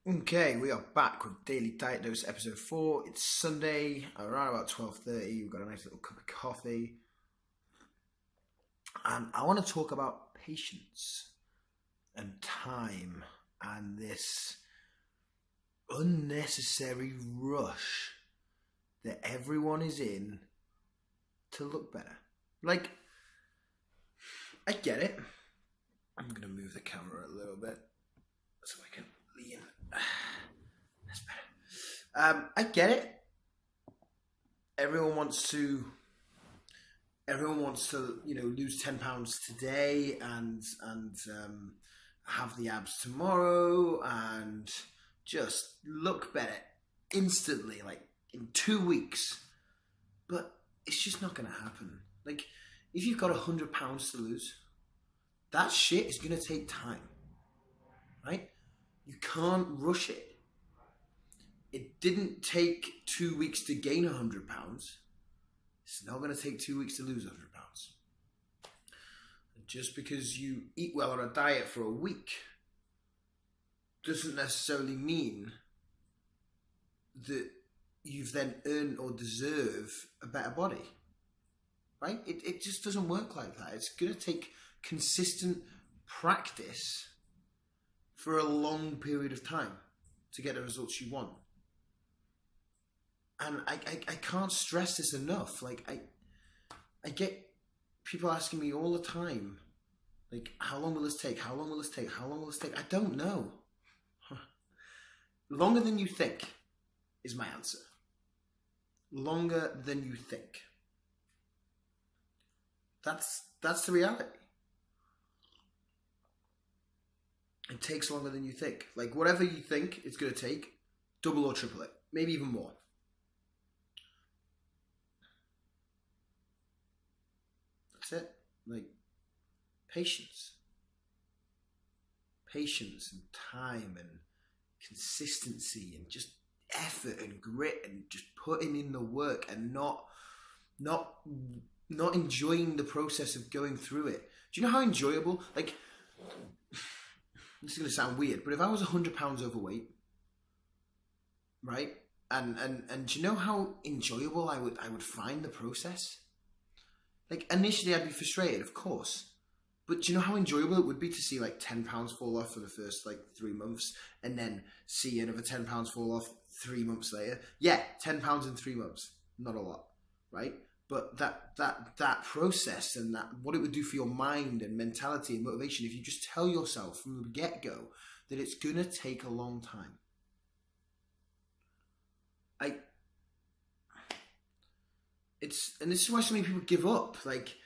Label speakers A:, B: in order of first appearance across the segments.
A: Okay, we are back with Daily Diet Dose episode 4. It's Sunday, around about 12:30. We've got a nice little cup of coffee. And I want to talk about patience and time and this unnecessary rush that everyone is in to look better. Like, I get it. I'm going to move the camera a little bit so I can lean. That's better. I get it. Everyone wants to. Everyone wants to, lose £10 today and have the abs tomorrow and just look better instantly, like in 2 weeks. But it's just not going to happen. Like, if you've got £100 to lose, that shit is going to take time, right? You can't rush it. It didn't take 2 weeks to gain £100. It's not going to take 2 weeks to lose £100. Just because you eat well on a diet for a week doesn't necessarily mean that you've then earned or deserve a better body, right? It just doesn't work like that. It's going to take consistent practice for a long period of time to get the results you want. And I can't stress this enough. Like, I get people asking me all the time, like, how long will this take? How long will this take? How long will this take? I don't know. Longer than you think is my answer. Longer than you think. That's the reality. It takes longer than you think. Like, whatever you think it's going to take, double or triple it. Maybe even more. That's it. Like, patience and time and consistency and just effort and grit and just putting in the work and not enjoying the process of going through it. Do you know how enjoyable, like, this is going to sound weird, but if I was £100 overweight, right, and do you know how enjoyable I would find the process? Like, initially I'd be frustrated, of course. But do you know how enjoyable it would be to see like £10 fall off for the first like 3 months and then see another £10 fall off 3 months later? Yeah, £10 in 3 months. Not a lot, right? But that process and that what it would do for your mind and mentality and motivation if you just tell yourself from the get-go that it's going to take a long time. And this is why so many people give up, like,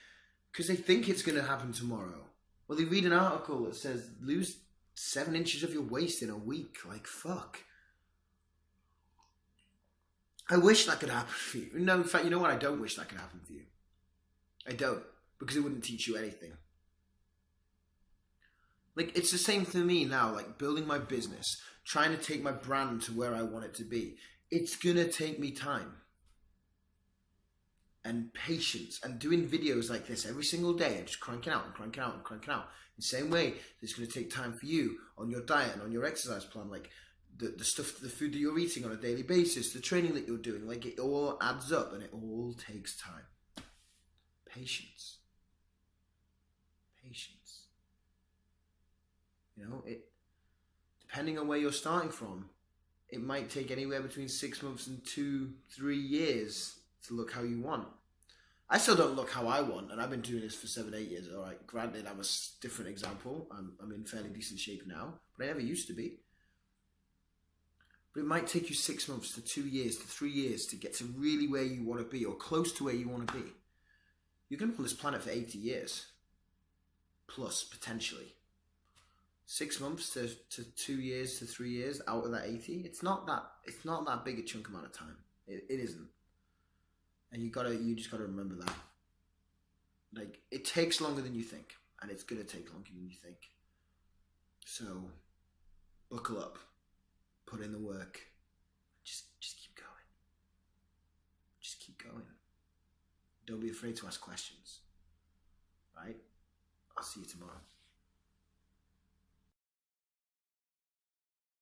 A: because they think it's going to happen tomorrow. Well, they read an article that says lose 7 inches of your waist in a week. Like, fuck. I wish that could happen for you. No, in fact, you know what? I don't wish that could happen for you. I don't, because it wouldn't teach you anything. Like, it's the same for me now, like building my business, trying to take my brand to where I want it to be. It's going to take me time. And patience and doing videos like this every single day and just cranking out and cranking out and cranking out. In the same way, it's going to take time for you on your diet and on your exercise plan, like the stuff, the food that you're eating on a daily basis, the training that you're doing, like it all adds up and it all takes time. Patience. Depending on where you're starting from, it might take anywhere between 6 months and 2-3 years to look how you want. I still don't look how I want, and I've been doing this for 7-8 years. All right, granted, I'm a different example. I'm in fairly decent shape now, but I never used to be. But it might take you 6 months to 2 years to 3 years to get to really where you want to be or close to where you want to be. You're going to be on this planet for 80 years, plus potentially. 6 months to 2 years to 3 years out of that 80. It's not that big a chunk amount of time. It isn't. And you just gotta remember that. Like, it takes longer than you think, and it's gonna take longer than you think. So, buckle up, put in the work, just keep going. Just keep going. Don't be afraid to ask questions. Right? I'll see you tomorrow.